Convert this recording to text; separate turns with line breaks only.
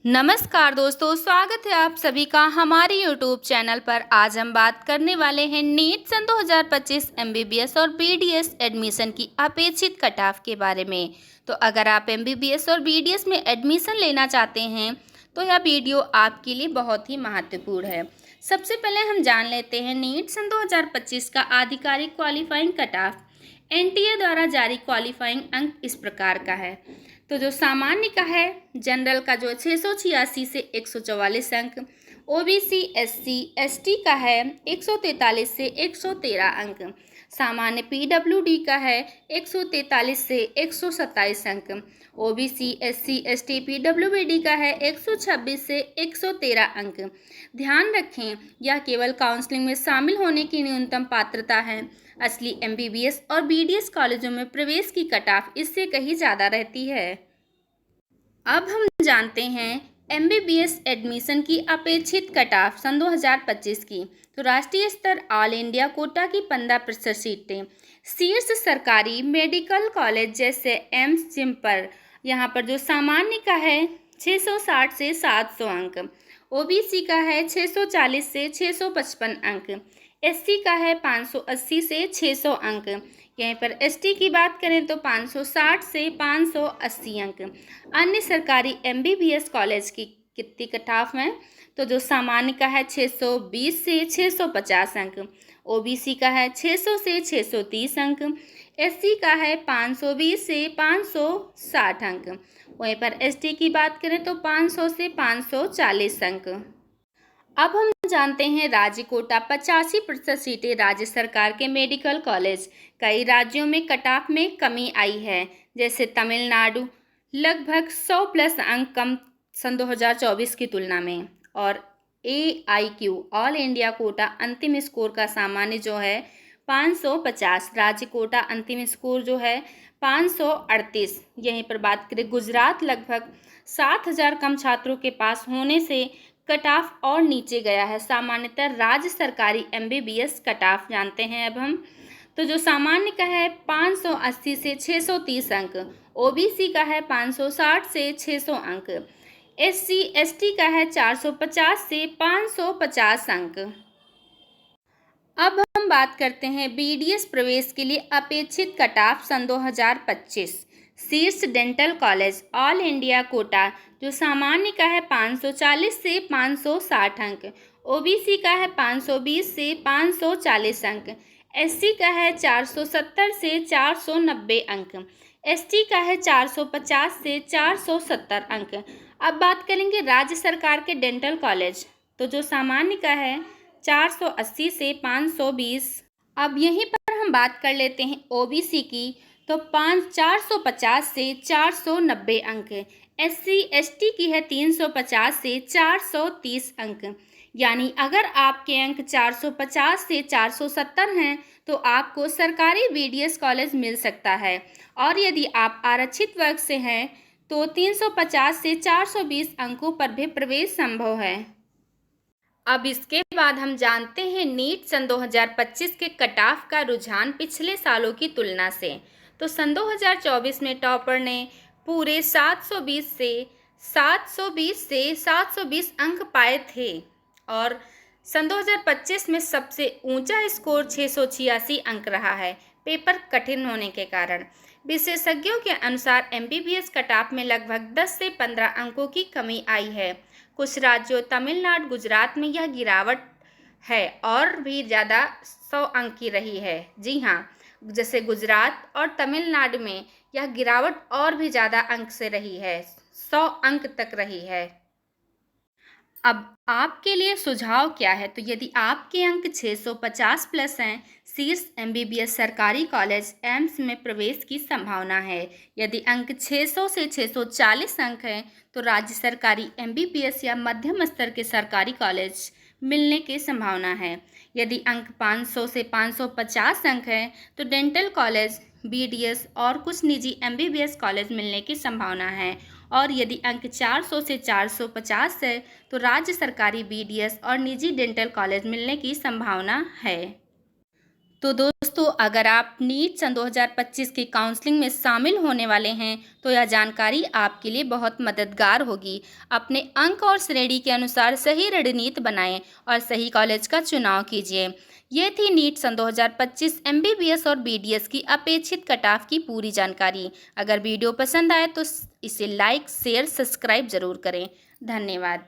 नमस्कार दोस्तों, स्वागत है आप सभी का हमारे यूट्यूब चैनल पर। आज हम बात करने वाले हैं नीट सन 2025 एमबीबीएस और बीडीएस एडमिशन की अपेक्षित कट ऑफ के बारे में। तो अगर आप एमबीबीएस और बीडीएस में एडमिशन लेना चाहते हैं तो यह वीडियो आपके लिए बहुत ही महत्वपूर्ण है। सबसे पहले हम जान लेते हैं नीट सन 2025 का आधिकारिक क्वालिफाइंग कट ऑफ। एनटीए द्वारा जारी क्वालिफाइंग अंक इस प्रकार का है। तो जो सामान्य का है, जनरल का जो 686 से 144 अंक, ओबीसी एससी एसटी का है 143 से 113 अंक, सामान्य पीडब्ल्यूडी का है 143 से 127 अंक, ओबीसी एससी एसटी पीडब्ल्यूबीडी का है 126 से 113 अंक। ध्यान रखें, यह केवल काउंसलिंग में शामिल होने की न्यूनतम पात्रता है। असली एमबीबीएस और बीडीएस कॉलेजों में प्रवेश की कट ऑफ इससे कहीं ज़्यादा रहती है। अब हम जानते हैं एमबीबीएस एडमिशन की अपेक्षित कट ऑफ सन 2025 की। तो राष्ट्रीय स्तर ऑल इंडिया कोटा की 15% सीटें, शीर्ष सरकारी मेडिकल कॉलेज जैसे एम्स जिम पर यहाँ पर जो सामान्य का है 660 से 700 अंक, ओबीसी का है 640 से 655 अंक, एससी का है 580 से 600 अंक। यहीं पर एसटी की बात करें तो 560 से 580 अंक। अन्य सरकारी एमबीबीएस कॉलेज की कितनी कट ऑफ है? तो जो सामान्य का है 620 से 650 अंक, ओबीसी का है 600 से 630 अंक, एससी का है 520 से 560 अंक। वहीं पर एसटी की बात करें तो 500 से 540 अंक। अब हम जानते हैं राज्य कोटा 85% सीटें, राज्य सरकार के मेडिकल कॉलेज। कई राज्यों में कट ऑफ में कमी आई है, जैसे तमिलनाडु लगभग 100 प्लस अंक कम सन 2024 की तुलना में। और AIQ ऑल इंडिया कोटा अंतिम स्कोर का सामान्य जो है 550, राज्य कोटा अंतिम स्कोर जो है 538। यहीं पर बात करें गुजरात, लगभग 7000 कम छात्रों के पास होने से कट ऑफ और नीचे गया है। सामान्यतः राज्य सरकारी एमबीबीएस कट ऑफ जानते हैं अब हम। तो जो सामान्य का है 580 से 630 अंक, ओबीसी का है 560 से 600 अंक, एससी एसटी का है 450 से 550 अंक। अब हम बात करते हैं बीडीएस प्रवेश के लिए अपेक्षित कट ऑफ सन 2025। शीर्ष dental college all India quota जो सामान्य का है 540 से 560 अंक, ओबीसी का है 520 से 540 अंक, एससी का है 470 से 490 अंक, एसटी का है 450 से 470 अंक। अब बात करेंगे राज्य सरकार के डेंटल कॉलेज, तो जो सामान्य का है 480 से 520। अब यहीं पर हम बात कर लेते हैं ओबीसी की, तो 450 से 490 अंक, एससी एसटी की है 350 से 430 अंक। यानी अगर आपके अंक 450 से 470 हैं तो आपको सरकारी बीडीएस कॉलेज मिल सकता है, और यदि आप आरक्षित वर्ग से हैं तो 350 से 420 अंकों पर भी प्रवेश संभव है। अब इसके बाद हम जानते हैं नीट सन 2025 के कट ऑफ का रुझान पिछले सालों की तुलना से। तो सन 2024 में टॉपर ने पूरे 720 से 720 अंक पाए थे, और सन 2025 में सबसे ऊंचा स्कोर 686 अंक रहा है, पेपर कठिन होने के कारण। विशेषज्ञों के अनुसार एमबीबीएस कट ऑफ में लगभग 10 से 15 अंकों की कमी आई है। कुछ राज्यों तमिलनाडु, गुजरात में यह गिरावट है और भी ज़्यादा 100 अंक की रही है। जी हाँ, जैसे गुजरात और तमिलनाडु में यह गिरावट और भी ज़्यादा अंक से रही है, 100 अंक तक रही है। अब आपके लिए सुझाव क्या है? तो यदि आपके अंक 650 प्लस हैं, शीर्ष एमबीबीएस सरकारी कॉलेज एम्स में प्रवेश की संभावना है। यदि अंक 600 से 640 अंक हैं तो राज्य सरकारी एमबीबीएस या मध्यम स्तर के सरकारी कॉलेज मिलने की संभावना है। यदि अंक 500 से 550 अंक हैं तो डेंटल कॉलेज, बीडीएस और कुछ निजी एमबीबीएस कॉलेज मिलने की संभावना है। और यदि अंक 400 से 450 है तो राज्य सरकारी बीडीएस और निजी डेंटल कॉलेज मिलने की संभावना है। तो दोस्तों, अगर आप नीट सन 2025 की काउंसलिंग में शामिल होने वाले हैं तो यह जानकारी आपके लिए बहुत मददगार होगी। अपने अंक और श्रेणी के अनुसार सही रणनीति बनाएं और सही कॉलेज का चुनाव कीजिए। ये थी नीट सन 2025 एमबीबीएस और बीडीएस की अपेक्षित कट-ऑफ की पूरी जानकारी। अगर वीडियो पसंद आए तो इसे लाइक, शेयर, सब्सक्राइब जरूर करें। धन्यवाद।